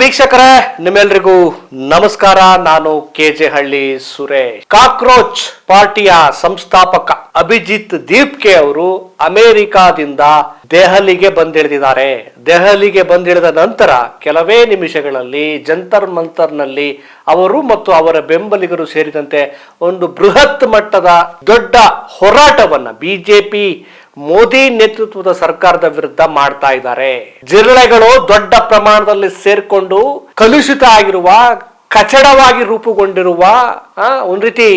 ವೀಕ್ಷಕರೇ, ನಿಮ್ಮೆಲ್ರಿಗೂ ನಮಸ್ಕಾರ. ನಾನು ಕೆಜೆ ಹಳ್ಳಿ ಸುರೇಶ್. ಕಾಕ್ರೋಚ್ ಪಾರ್ಟಿಯ ಸಂಸ್ಥಾಪಕ ಅಭಿಜಿತ್ ದೀಪ್ಕೆ ಅವರು ಅಮೆರಿಕಾದಿಂದ ದೆಹಲಿಗೆ ಬಂದಿಳಿದಿದ್ದಾರೆ. ದೆಹಲಿಗೆ ಬಂದಿಳಿದ ನಂತರ ಕೆಲವೇ ನಿಮಿಷಗಳಲ್ಲಿ ಜಂತರ್ ಮಂತರ್ನಲ್ಲಿ ಅವರು ಮತ್ತು ಅವರ ಬೆಂಬಲಿಗರು ಸೇರಿದಂತೆ ಒಂದು ಬೃಹತ್ ಮಟ್ಟದ ದೊಡ್ಡ ಹೋರಾಟವನ್ನ ಬಿಜೆಪಿ ಮೋದಿ ನೇತೃತ್ವದ ಸರ್ಕಾರದ ವಿರುದ್ಧ ಮಾಡ್ತಾ ಇದ್ದಾರೆ. ಜಿರಳೆಗಳು ದೊಡ್ಡ ಪ್ರಮಾಣದಲ್ಲಿ ಸೇರ್ಕೊಂಡು ಕಲುಷಿತ ಆಗಿರುವ, ಕಚಡವಾಗಿ ರೂಪುಗೊಂಡಿರುವ, ಒಂದ್ ರೀತಿ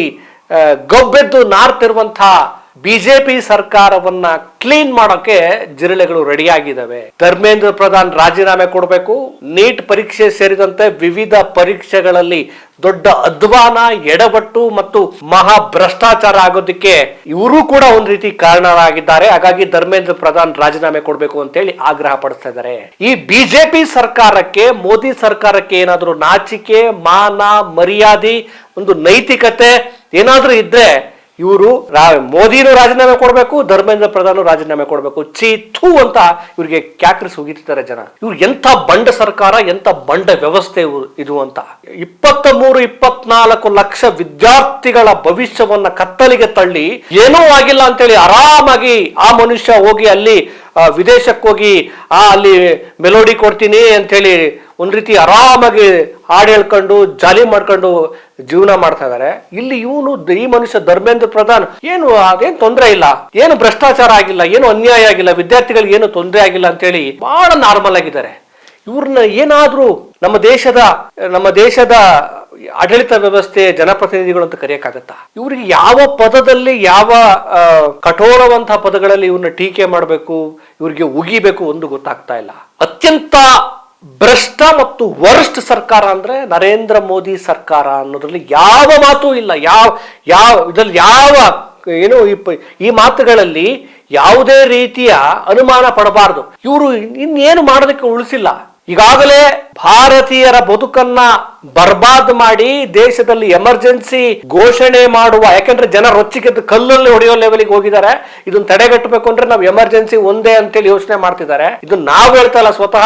ಗೊಬ್ಬೆದ್ದು ನಾರ್ತಿರುವಂತಹ ಬಿಜೆಪಿ ಸರ್ಕಾರವನ್ನ ಕ್ಲೀನ್ ಮಾಡೋಕೆ ಜಿರಳೆಗಳು ರೆಡಿಯಾಗಿದ್ದಾವೆ. ಧರ್ಮೇಂದ್ರ ಪ್ರಧಾನ್ ರಾಜೀನಾಮೆ ಕೊಡಬೇಕು. ನೀಟ್ ಪರೀಕ್ಷೆ ಸೇರಿದಂತೆ ವಿವಿಧ ಪರೀಕ್ಷೆಗಳಲ್ಲಿ ದೊಡ್ಡ ಅಧ್ವಾನ, ಎಡವಟ್ಟು ಮತ್ತು ಮಹಾ ಭ್ರಷ್ಟಾಚಾರ ಆಗೋದಕ್ಕೆ ಇವರು ಕೂಡ ಒಂದ್ ರೀತಿ ಕಾರಣರಾಗಿದ್ದಾರೆ. ಹಾಗಾಗಿ ಧರ್ಮೇಂದ್ರ ಪ್ರಧಾನ್ ರಾಜೀನಾಮೆ ಕೊಡಬೇಕು ಅಂತೇಳಿ ಆಗ್ರಹ ಪಡಿಸ್ತಾ ಇದ್ದಾರೆ. ಈ ಬಿಜೆಪಿ ಸರ್ಕಾರಕ್ಕೆ, ಮೋದಿ ಸರ್ಕಾರಕ್ಕೆ ಏನಾದ್ರೂ ನಾಚಿಕೆ, ಮಾನ, ಮರ್ಯಾದೆ, ಒಂದು ನೈತಿಕತೆ ಏನಾದ್ರೂ ಇದ್ರೆ ಇವರು ಮೋದಿನೂ ರಾಜೀನಾಮೆ ಕೊಡಬೇಕು, ಧರ್ಮೇಂದ್ರ ಪ್ರಧಾನ್ ರಾಜೀನಾಮೆ ಕೊಡಬೇಕು. ಥೂ ಅಂತ ಇವ್ರಿಗೆ ಕ್ಯಾಕ್ರಿಸ್ ಹೋಗಿರ್ತಾರೆ ಜನ. ಇವ್ರು ಎಂಥ ಬಂಡ ಸರ್ಕಾರ, ಎಂಥ ಬಂಡ ವ್ಯವಸ್ಥೆ ಇದು ಅಂತ. 23-24 ಲಕ್ಷ ವಿದ್ಯಾರ್ಥಿಗಳ ಭವಿಷ್ಯವನ್ನ ಕತ್ತಲಿಗೆ ತಳ್ಳಿ ಏನೂ ಆಗಿಲ್ಲ ಅಂತೇಳಿ ಆರಾಮಾಗಿ ಆ ಮನುಷ್ಯ ಹೋಗಿ ಅಲ್ಲಿ ವಿದೇಶಕ್ಕೆ ಹೋಗಿ ಅಲ್ಲಿ ಮೆಲೋಡಿ ಕೊಡ್ತೀನಿ ಅಂತೇಳಿ ಒಂದ್ ರೀತಿ ಆರಾಮಾಗಿ ಹಾಡು ಹೇಳ್ಕೊಂಡು ಜಾಲಿ ಮಾಡ್ಕೊಂಡು ಜೀವನ ಮಾಡ್ತಾ ಇದಾರೆ. ಇಲ್ಲಿ ಈ ಮನುಷ್ಯ ಧರ್ಮೇಂದ್ರ ಪ್ರಧಾನ್ ಅದೇನು ತೊಂದರೆ ಇಲ್ಲ, ಏನು ಭ್ರಷ್ಟಾಚಾರ ಆಗಿಲ್ಲ, ಏನು ಅನ್ಯಾಯ ಆಗಿಲ್ಲ, ವಿದ್ಯಾರ್ಥಿಗಳಿಗೆ ಏನು ತೊಂದರೆ ಆಗಿಲ್ಲ ಅಂತೇಳಿ ಬಹಳ ನಾರ್ಮಲ್ ಆಗಿದ್ದಾರೆ. ಇವ್ರನ್ನ ಏನಾದ್ರೂ ನಮ್ಮ ದೇಶದ ಆಡಳಿತ ವ್ಯವಸ್ಥೆ, ಜನಪ್ರತಿನಿಧಿಗಳು ಅಂತ ಕರೆಯಕ್ಕಾಗತ್ತಾ? ಇವ್ರಿಗೆ ಯಾವ ಪದದಲ್ಲಿ, ಯಾವ ಕಠೋರವಂತಹ ಪದಗಳಲ್ಲಿ ಇವ್ರನ್ನ ಟೀಕೆ ಮಾಡಬೇಕು, ಇವ್ರಿಗೆ ಉಗಿಬೇಕು ಒಂದು ಗೊತ್ತಾಗ್ತಾ ಇಲ್ಲ. ಅತ್ಯಂತ ಭ್ರಷ್ಟ ಮತ್ತು ವರ್ಸ್ಟ್ ಸರ್ಕಾರ ಅಂದ್ರೆ ನರೇಂದ್ರ ಮೋದಿ ಸರ್ಕಾರ ಅನ್ನೋದ್ರಲ್ಲಿ ಯಾವ ಮಾತು ಇಲ್ಲ. ಇದ್ರಲ್ಲಿ ಈ ಮಾತುಗಳಲ್ಲಿ ಯಾವುದೇ ರೀತಿಯ ಅನುಮಾನ ಪಡಬಾರದು. ಇವರು ಇನ್ನೇನು ಮಾಡೋದಕ್ಕೆ ಉಳಿಸಿಲ್ಲ. ಈಗಾಗಲೇ ಭಾರತೀಯರ ಬದುಕನ್ನ ಬರ್ಬಾದ್ ಮಾಡಿ ದೇಶದಲ್ಲಿ ಎಮರ್ಜೆನ್ಸಿ ಘೋಷಣೆ ಮಾಡುವ, ಯಾಕಂದ್ರೆ ಜನ ರೊಚ್ಚಿಗೆದ್ದು ಕಲ್ಲಲ್ಲಿ ಹೊಡೆಯೋ ಲೆವೆಲ್ಗೆ ಹೋಗಿದ್ದಾರೆ. ಇದನ್ನ ತಡೆಗಟ್ಟಬೇಕು ಅಂದ್ರೆ ನಾವು ಎಮರ್ಜೆನ್ಸಿ ಒಂದೇ ಅಂತೇಳಿ ಯೋಚನೆ ಮಾಡ್ತಿದ್ದಾರೆ. ಇದು ನಾವು ಹೇಳ್ತಾ ಇಲ್ಲ, ಸ್ವತಃ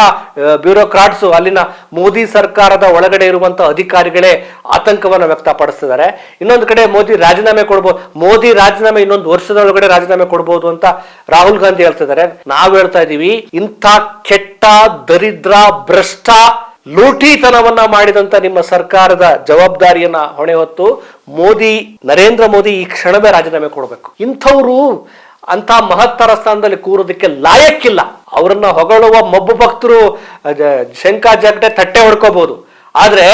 ಬ್ಯೂರೋಕ್ರಾಟ್ಸ್, ಅಲ್ಲಿನ ಮೋದಿ ಸರ್ಕಾರದ ಒಳಗಡೆ ಇರುವಂತಹ ಅಧಿಕಾರಿಗಳೇ ಆತಂಕವನ್ನ ವ್ಯಕ್ತಪಡಿಸ್ತಿದ್ದಾರೆ. ಇನ್ನೊಂದು ಕಡೆ ಮೋದಿ ರಾಜೀನಾಮೆ ಇನ್ನೊಂದು ವರ್ಷದೊಳಗಡೆ ರಾಜೀನಾಮೆ ಕೊಡಬಹುದು ಅಂತ ರಾಹುಲ್ ಗಾಂಧಿ ಹೇಳ್ತಿದ್ದಾರೆ. ನಾವು ಹೇಳ್ತಾ ಇದೀವಿ, ಇಂಥ ಕೆಟ್ಟ, ದರಿದ್ರ, ಭ್ರಷ್ಟ, ಲೂಟಿತನವನ್ನ ಮಾಡಿದಂತ ನಿಮ್ಮ ಸರ್ಕಾರದ ಜವಾಬ್ದಾರಿಯನ್ನ ಹೊಣೆ ಹೊತ್ತು ನರೇಂದ್ರ ಮೋದಿ ಈ ಕ್ಷಣವೇ ರಾಜೀನಾಮೆ ಕೊಡಬೇಕು. ಇಂಥವ್ರು ಅಂತ ಮಹತ್ತರ ಸ್ಥಾನದಲ್ಲಿ ಕೂರೋದಕ್ಕೆ ಲಾಯಕ್ಕಿಲ್ಲ. ಅವರನ್ನ ಹೊಗಳುವ ಮಬ್ಬು ಭಕ್ತರು ಶಂಕಾ ಜಗಡೆ ತಟ್ಟೆ ಹೊಡ್ಕೋಬಹುದು, ಆದ್ರೆ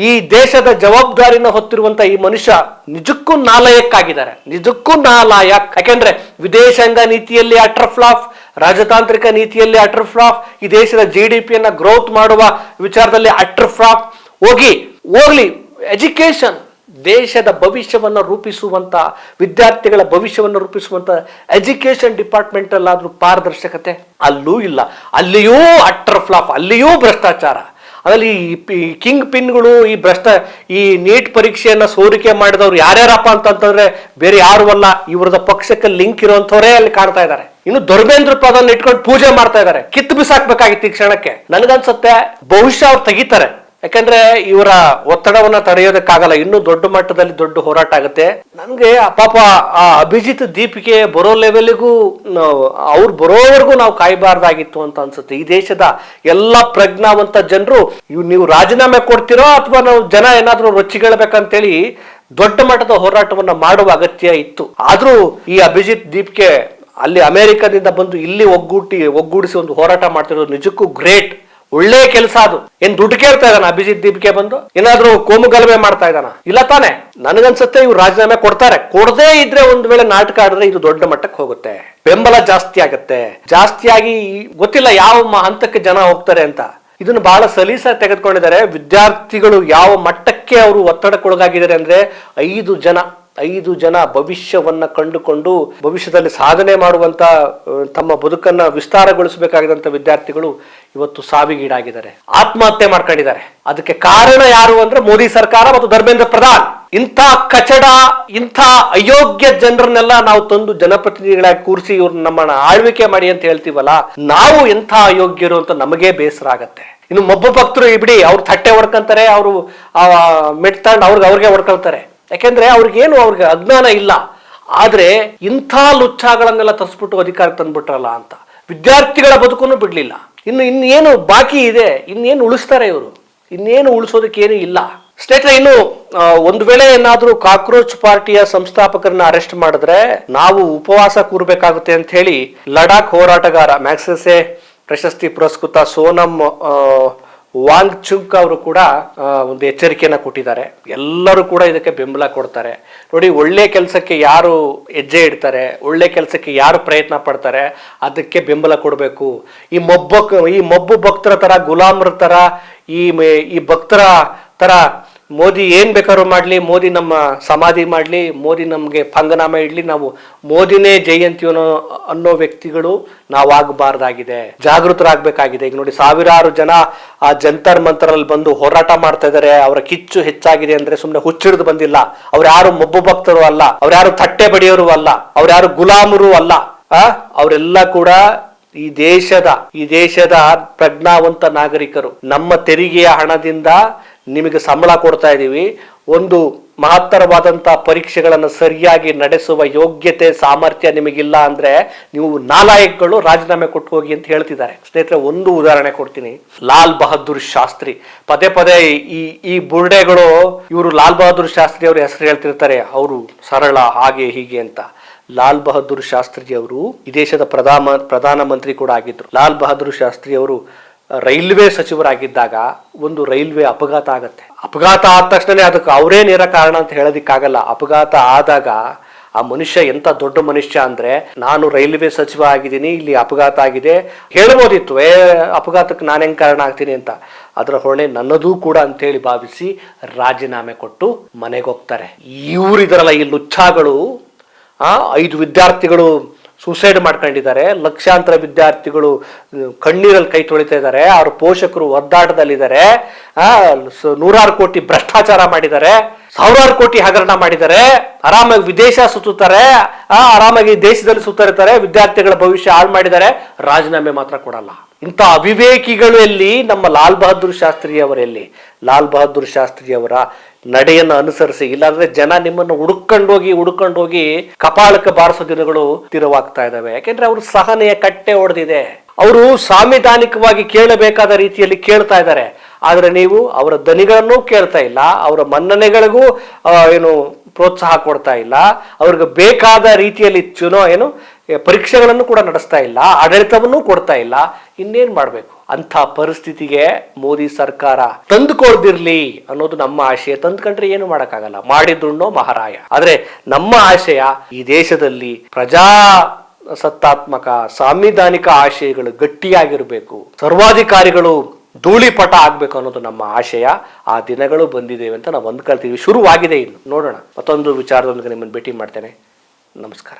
ಈ ದೇಶದ ಜವಾಬ್ದಾರಿನ ಹೊತ್ತಿರುವಂತ ಈ ಮನುಷ್ಯ ನಿಜಕ್ಕೂ ನಾಲಾಯಕ್ಕಾಗಿದ್ದಾರೆ. ನಿಜಕ್ಕೂ ನಾಲಾಯಕ್. ಯಾಕೆಂದ್ರೆ ವಿದೇಶಾಂಗ ನೀತಿಯಲ್ಲಿ ಅಟರ್ ಫ್ಲಾಪ್, ರಾಜತಾಂತ್ರಿಕ ನೀತಿಯಲ್ಲಿ ಅಟರ್ ಫ್ಲಾಪ್, ಈ ದೇಶದ GDP ಗ್ರೋತ್ ಮಾಡುವ ವಿಚಾರದಲ್ಲಿ ಅಟರ್ ಫ್ಲಾಪ್. ಹೋಗ್ಲಿ ಎಜುಕೇಶನ್, ದೇಶದ ಭವಿಷ್ಯವನ್ನ ರೂಪಿಸುವಂತ, ವಿದ್ಯಾರ್ಥಿಗಳ ಭವಿಷ್ಯವನ್ನು ರೂಪಿಸುವಂತ ಎಜುಕೇಶನ್ ಡಿಪಾರ್ಟ್ಮೆಂಟ್ ಅಲ್ಲಾದ್ರೂ ಪಾರದರ್ಶಕತೆ ಅಲ್ಲೂ ಇಲ್ಲ. ಅಲ್ಲಿಯೂ ಅಟರ್ ಫ್ಲಾಪ್, ಅಲ್ಲಿಯೂ ಭ್ರಷ್ಟಾಚಾರ. ಆಮೇಲೆ ಈ ಕಿಂಗ್ ಪಿನ್ಗಳು, ಈ ನೀಟ್ ಪರೀಕ್ಷೆಯನ್ನ ಸೋರಿಕೆ ಮಾಡಿದವ್ರು ಯಾರ್ಯಾರಪ್ಪ ಅಂತಂದ್ರೆ ಬೇರೆ ಯಾರು ಅಲ್ಲ, ಇವರದ ಪಕ್ಷಕ್ಕೆ ಲಿಂಕ್ ಇರುವಂತವರೇ ಅಲ್ಲಿ ಕಾಣ್ತಾ ಇದ್ದಾರೆ. ಇನ್ನು ಧರ್ಮೇಂದ್ರ ಪ್ರಧಾನ್ ಇಟ್ಕೊಂಡು ಪೂಜೆ ಮಾಡ್ತಾ ಇದ್ದಾರೆ. ಕಿತ್ತು ಬಿಸಾಕ್ಬೇಕಾಗಿತ್ತು ಈ ಕ್ಷಣಕ್ಕೆ. ನನ್ಗನ್ಸುತ್ತೆ ಬಹುಶಃ ಅವ್ರು ತೆಗಿತಾರೆ. ಯಾಕಂದ್ರೆ ಇವರ ಒತ್ತಡವನ್ನ ತಡೆಯೋದಕ್ಕಾಗಲ್ಲ. ಇನ್ನೂ ದೊಡ್ಡ ಮಟ್ಟದಲ್ಲಿ ದೊಡ್ಡ ಹೋರಾಟ ಆಗುತ್ತೆ. ನನ್ಗೆ ಪಾಪ ಆ ಅಭಿಜಿತ್ ದೀಪಿಗೆ ಬರೋ ಲೆವೆಲ್ಗೂ ಅವ್ರು ಬರೋವರೆಗೂ ನಾವು ಕಾಯಬಾರ್ದಾಗಿತ್ತು ಅಂತ ಅನ್ಸುತ್ತೆ. ಈ ದೇಶದ ಎಲ್ಲ ಪ್ರಜ್ಞಾವಂತ ಜನರು ನೀವು ರಾಜೀನಾಮೆ ಕೊಡ್ತೀರೋ ಅಥವಾ ನಾವು ಜನ ಏನಾದ್ರೂ ರೊಚ್ಚಿಗೇಳ್ಬೇಕಂತೇಳಿ ದೊಡ್ಡ ಮಟ್ಟದ ಹೋರಾಟವನ್ನ ಮಾಡುವ ಅಗತ್ಯ ಇತ್ತು. ಆದ್ರೂ ಈ ಅಭಿಜಿತ್ ದೀಪ್ಗೆ ಅಲ್ಲಿ ಅಮೆರಿಕದಿಂದ ಬಂದು ಇಲ್ಲಿ ಒಗ್ಗೂಡಿಸಿ ಒಂದು ಹೋರಾಟ ಮಾಡ್ತಿರೋದು ನಿಜಕ್ಕೂ ಗ್ರೇಟ್, ಒಳ್ಳೆ ಕೆಲಸ. ಅದು ಏನ್ ದುಡ್ಡು ಕೇಳ್ತಾ ಇದ್ದಾನ ಅಭಿಜಿತ್ ದೀಪ್ಗೆ ಬಂದು? ಏನಾದ್ರೂ ಕೋಮುಗಲಭೆ ಮಾಡ್ತಾ ಇದ್ದಾನ? ಇಲ್ಲ ತಾನೆ. ನನಗನ್ಸುತ್ತೆ ಇವ್ರು ರಾಜೀನಾಮೆ ಕೊಡ್ತಾರೆ. ಕೊಡದೇ ಇದ್ರೆ ಒಂದ್ ವೇಳೆ ನಾಟಕ ಆಡಿದ್ರೆ ಇದು ದೊಡ್ಡ ಮಟ್ಟಕ್ಕೆ ಹೋಗುತ್ತೆ, ಬೆಂಬಲ ಜಾಸ್ತಿಯಾಗಿ ಗೊತ್ತಿಲ್ಲ ಯಾವ ಹಂತಕ್ಕೆ ಜನ ಹೋಗ್ತಾರೆ ಅಂತ. ಇದನ್ನು ಬಹಳ ಸಲೀಸಾಗಿ ತೆಗೆದುಕೊಂಡಿದ್ದಾರೆ. ವಿದ್ಯಾರ್ಥಿಗಳು ಯಾವ ಮಟ್ಟಕ್ಕೆ ಅವರು ಒತ್ತಡಕ್ಕೊಳಗಾಗಿದ್ದಾರೆ ಅಂದ್ರೆ 5 ಜನ ಭವಿಷ್ಯವನ್ನ ಕಂಡುಕೊಂಡು ಭವಿಷ್ಯದಲ್ಲಿ ಸಾಧನೆ ಮಾಡುವಂತ, ತಮ್ಮ ಬದುಕನ್ನ ವಿಸ್ತಾರಗೊಳಿಸಬೇಕಾಗಿದ್ದಂತ ವಿದ್ಯಾರ್ಥಿಗಳು ಇವತ್ತು ಸಾವಿಗೀಡಾಗಿದ್ದಾರೆ, ಆತ್ಮಹತ್ಯೆ ಮಾಡ್ಕೊಂಡಿದ್ದಾರೆ. ಅದಕ್ಕೆ ಕಾರಣ ಯಾರು ಅಂದ್ರೆ ಮೋದಿ ಸರ್ಕಾರ ಮತ್ತು ಧರ್ಮೇಂದ್ರ ಪ್ರಧಾನ್. ಇಂಥ ಕಚಡ, ಇಂಥ ಅಯೋಗ್ಯ ಜನರನ್ನೆಲ್ಲ ನಾವು ತಂದು ಜನಪ್ರತಿನಿಧಿಗಳಾಗಿ ಕೂರಿಸಿ ಇವ್ರನ್ನ ನಮ್ಮನ್ನ ಆಳ್ವಿಕೆ ಮಾಡಿ ಅಂತ ಹೇಳ್ತೀವಲ್ಲ, ನಾವು ಎಂಥ ಅಯೋಗ್ಯರು ಅಂತ ನಮಗೆ ಬೇಸರ ಆಗತ್ತೆ. ಇನ್ನು ಮೊಬ್ಬ ಭಕ್ತರು ಬಿಡಿ, ಅವ್ರು ತಟ್ಟೆ ಹೊಡ್ಕೊಂತಾರೆ, ಅವರು ಮೆಟ್ತಂಡು ಅವ್ರಿಗೆ ಹೊಡ್ಕೊಳ್ತಾರೆ. ಯಾಕೆಂದ್ರೆ ಅವ್ರಿಗೆ ಅಜ್ಞಾನ ಇಲ್ಲ. ಆದ್ರೆ ಇಂಥ ಲುಚ್ಚಾಗಳನ್ನೆಲ್ಲ ತರಿಸ್ಬಿಟ್ಟು ಅಧಿಕಾರಕ್ಕೆ ತಂದ್ಬಿಟ್ರಲ್ಲ ಅಂತ ವಿದ್ಯಾರ್ಥಿಗಳ ಬದುಕನ್ನು ಬಿಡ್ಲಿಲ್ಲ. ಇನ್ನೇನು ಬಾಕಿ ಇದೆ, ಇನ್ನೇನು ಉಳಿಸ್ತಾರೆ ಇವರು? ಇನ್ನೇನು ಉಳಿಸೋದಕ್ಕೇನು ಇಲ್ಲ. ಸ್ನೇಹಿತರೆ, ಇನ್ನು ಒಂದು ವೇಳೆ ಏನಾದ್ರೂ ಕಾಕ್ರೋಚ್ ಪಾರ್ಟಿಯ ಸಂಸ್ಥಾಪಕರನ್ನ ಅರೆಸ್ಟ್ ಮಾಡಿದ್ರೆ ನಾವು ಉಪವಾಸ ಕೂರ್ಬೇಕಾಗುತ್ತೆ ಅಂತ ಹೇಳಿ ಲಡಾಖ್ ಹೋರಾಟಗಾರ ಮ್ಯಾಗ್ಸೆಸೆ ಪ್ರಶಸ್ತಿ ಪುರಸ್ಕೃತ ಸೋನಂ ವಾಂಗ್ಚುಕ್ ಅವರು ಕೂಡ ಒಂದು ಎಚ್ಚರಿಕೆಯನ್ನ ಕೊಟ್ಟಿದ್ದಾರೆ. ಎಲ್ಲರೂ ಕೂಡ ಇದಕ್ಕೆ ಬೆಂಬಲ ಕೊಡ್ತಾರೆ. ನೋಡಿ, ಒಳ್ಳೆ ಕೆಲಸಕ್ಕೆ ಯಾರು ಹೆಜ್ಜೆ ಇಡ್ತಾರೆ, ಒಳ್ಳೆ ಕೆಲಸಕ್ಕೆ ಯಾರು ಪ್ರಯತ್ನ ಪಡ್ತಾರೆ, ಅದಕ್ಕೆ ಬೆಂಬಲ ಕೊಡಬೇಕು. ಈ ಮೊಬ್ಬು ಭಕ್ತರ ತರ, ಗುಲಾಮರ ತರ, ಈ ಭಕ್ತರ ತರ ಮೋದಿ ಏನ್ ಬೇಕಾದ್ರೂ ಮಾಡ್ಲಿ, ಮೋದಿ ನಮ್ಮ ಸಮಾಧಿ ಮಾಡ್ಲಿ, ಮೋದಿ ನಮ್ಗೆ ಪಂಗನಾಮ ಇಡ್ಲಿ, ನಾವು ಮೋದಿನೇ ಜಯಂತಿಯೋ ಅನ್ನೋ ವ್ಯಕ್ತಿಗಳು ನಾವಾಗಬಾರ್ದಾಗಿದೆ, ಜಾಗೃತರಾಗಬೇಕಾಗಿದೆ. ಈಗ ನೋಡಿ, ಸಾವಿರಾರು ಜನ ಆ ಜಂತರ್ ಮಂತರಲ್ಲಿ ಬಂದು ಹೋರಾಟ ಮಾಡ್ತಾ ಇದ್ದಾರೆ. ಅವರ ಕಿಚ್ಚು ಹೆಚ್ಚಾಗಿದೆ ಅಂದ್ರೆ ಸುಮ್ಮನೆ ಹುಚ್ಚಿಡಿದು ಬಂದಿಲ್ಲ. ಅವ್ರ್ಯಾರು ಮೊಬ್ಬು ಭಕ್ತರು ಅಲ್ಲ, ಅವ್ರ್ಯಾರು ತಟ್ಟೆ ಬಡಿಯೋರು ಅಲ್ಲ, ಅವ್ರ್ಯಾರು ಗುಲಾಮರು ಅಲ್ಲ. ಅವರೆಲ್ಲ ಕೂಡ ಈ ದೇಶದ ಪ್ರಜ್ಞಾವಂತ ನಾಗರಿಕರು. ನಮ್ಮ ತೆರಿಗೆಯ ಹಣದಿಂದ ನಿಮಗೆ ಸಂಬಳ ಕೊಡ್ತಾ ಇದ್ದೀವಿ. ಒಂದು ಮಹತ್ತರವಾದಂತ ಪರೀಕ್ಷೆಗಳನ್ನು ಸರಿಯಾಗಿ ನಡೆಸುವ ಯೋಗ್ಯತೆ, ಸಾಮರ್ಥ್ಯ ನಿಮಗಿಲ್ಲ ಅಂದ್ರೆ ನೀವು ನಾಲಾಯಕ್ಗಳು, ರಾಜೀನಾಮೆ ಕೊಟ್ಟು ಹೋಗಿ ಅಂತ ಹೇಳ್ತಿದ್ದಾರೆ. ಸ್ನೇಹಿತರೆ, ಒಂದು ಉದಾಹರಣೆ ಕೊಡ್ತೀನಿ. ಲಾಲ್ ಬಹದ್ದೂರ್ ಶಾಸ್ತ್ರಿ. ಪದೇ ಪದೇ ಈ ಬುರ್ಡೆಗಳು ಇವರು ಲಾಲ್ ಬಹದ್ದೂರ್ ಶಾಸ್ತ್ರಿ ಅವ್ರ ಹೆಸರು ಹೇಳ್ತಿರ್ತಾರೆ, ಅವರು ಸರಳ ಹಾಗೆ ಹೀಗೆ ಅಂತ. ಲಾಲ್ ಬಹದ್ದೂರ್ ಶಾಸ್ತ್ರಿ ಅವರು ಈ ದೇಶದ ಪ್ರಧಾನಮಂತ್ರಿ ಕೂಡ ಆಗಿದ್ರು. ಲಾಲ್ ಬಹದ್ದೂರ್ ಶಾಸ್ತ್ರಿ ಅವರು ರೈಲ್ವೆ ಸಚಿವರಾಗಿದ್ದಾಗ ಒಂದು ರೈಲ್ವೆ ಅಪಘಾತ ಆಗತ್ತೆ. ಅಪಘಾತ ಆದ ತಕ್ಷಣ ಅದಕ್ಕೆ ಅವರೇ ನೇರ ಕಾರಣ ಅಂತ ಹೇಳೋದಿಕ್ಕಾಗಲ್ಲ. ಅಪಘಾತ ಆದಾಗ ಆ ಮನುಷ್ಯ ಎಂತ ದೊಡ್ಡ ಮನುಷ್ಯ ಅಂದ್ರೆ, ನಾನು ರೈಲ್ವೆ ಸಚಿವ ಆಗಿದ್ದೀನಿ, ಇಲ್ಲಿ ಅಪಘಾತ ಆಗಿದೆ, ಹೇಳ್ಬೋದಿತ್ತು ಅಪಘಾತಕ್ಕೆ ನಾನು ಹೆಂಗ್ ಕಾರಣ ಆಗ್ತೀನಿ ಅಂತ. ಅದರ ಹೊಣೆ ನನ್ನದೂ ಕೂಡ ಅಂತೇಳಿ ಭಾವಿಸಿ ರಾಜೀನಾಮೆ ಕೊಟ್ಟು ಮನೆಗೆ ಹೋಗ್ತಾರೆ. ಇವರಿದರಲ್ಲ ಈ ಲುಚ್ಚಾಗಳು. 5 ವಿದ್ಯಾರ್ಥಿಗಳು ಸೂಸೈಡ್ ಮಾಡ್ಕೊಂಡಿದ್ದಾರೆ, ಲಕ್ಷಾಂತರ ವಿದ್ಯಾರ್ಥಿಗಳು ಕಣ್ಣೀರಲ್ಲಿ ಕೈ ತೊಳಿತಾ ಇದ್ದಾರೆ, ಅವ್ರ ಪೋಷಕರು ಒದ್ದಾಟದಲ್ಲಿದ್ದಾರೆ, 100 ಕೋಟಿ ಭ್ರಷ್ಟಾಚಾರ ಮಾಡಿದ್ದಾರೆ, 1000 ಕೋಟಿ ಹಗರಣ ಮಾಡಿದ್ದಾರೆ, ಆರಾಮಾಗಿ ವಿದೇಶ ಸುತ್ತಾರೆ, ಆರಾಮಾಗಿ ದೇಶದಲ್ಲಿ ಸುತ್ತರಿತಾರೆ, ವಿದ್ಯಾರ್ಥಿಗಳ ಭವಿಷ್ಯ ಹಾಳು ಮಾಡಿದ್ದಾರೆ, ರಾಜೀನಾಮೆ ಮಾತ್ರ ಕೊಡಲ್ಲ. ಇಂಥ ಅವಿವೇಕಿಗಳು ಎಲ್ಲಿ? ನಮ್ಮ ಲಾಲ್ ಬಹದ್ದೂರ್ ಶಾಸ್ತ್ರಿ ಅವರೆಲ್ಲಿ? ಲಾಲ್ ಬಹದ್ದೂರ್ ಶಾಸ್ತ್ರಿ ಅವರ ನಡೆಯನ್ನು ಅನುಸರಿಸಿ, ಇಲ್ಲಾಂದ್ರೆ ಜನ ನಿಮ್ಮನ್ನು ಹುಡುಕೊಂಡೋಗಿ ಕಪಾಳಕ್ಕೆ ಬಾರಿಸೋ ದಿನಗಳು ತಿರುವಾಗ್ತಾ ಇದಾವೆ. ಯಾಕೆಂದ್ರೆ ಅವರು ಸಹನೆಯ ಕಟ್ಟೆ ಹೊಡೆದಿದೆ. ಅವರು ಸಾಂವಿಧಾನಿಕವಾಗಿ ಕೇಳಬೇಕಾದ ರೀತಿಯಲ್ಲಿ ಕೇಳ್ತಾ ಇದ್ದಾರೆ. ಆದ್ರೆ ನೀವು ಅವರ ದನಿಗಳನ್ನು ಕೇಳ್ತಾ ಇಲ್ಲ, ಅವರ ಮನ್ನಣೆಗಳಿಗೂ ಪ್ರೋತ್ಸಾಹ ಕೊಡ್ತಾ ಇಲ್ಲ, ಅವ್ರಿಗೆ ಬೇಕಾದ ರೀತಿಯಲ್ಲಿ ಪರೀಕ್ಷೆಗಳನ್ನು ಕೂಡ ನಡೆಸ್ತಾ ಇಲ್ಲ, ಆಡಳಿತವನ್ನು ಕೊಡ್ತಾ ಇಲ್ಲ. ಇನ್ನೇನ್ ಮಾಡ್ಬೇಕು? ಅಂಥ ಪರಿಸ್ಥಿತಿಗೆ ಮೋದಿ ಸರ್ಕಾರ ತಂದುಕೊಳ್ದಿರ್ಲಿ ಅನ್ನೋದು ನಮ್ಮ ಆಶಯ. ತಂದ್ಕೊಂಡ್ರೆ ಏನು ಮಾಡಕ್ಕಾಗಲ್ಲ, ಮಾಡಿದ್ರುಣ್ಣೋ ಮಹಾರಾಯ. ಆದ್ರೆ ನಮ್ಮ ಆಶಯ ಈ ದೇಶದಲ್ಲಿ ಪ್ರಜಾಸತ್ತಾತ್ಮಕ ಸಾಂವಿಧಾನಿಕ ಆಶಯಗಳು ಗಟ್ಟಿಯಾಗಿರ್ಬೇಕು, ಸರ್ವಾಧಿಕಾರಿಗಳು ಧೂಳಿಪಟ ಆಗ್ಬೇಕು ಅನ್ನೋದು ನಮ್ಮ ಆಶಯ. ಆ ದಿನಗಳು ಬಂದಿದ್ದೇವೆ ಅಂತ ನಾವು ಅಂದ್ಕೊಳ್ತೀವಿ. ಶುರುವಾಗಿದೆ, ಇನ್ನು ನೋಡೋಣ. ಮತ್ತೊಂದು ವಿಚಾರದೊಂದಿಗೆ ನಿಮ್ಮನ್ನು ಭೇಟಿ ಮಾಡ್ತೇನೆ. ನಮಸ್ಕಾರ.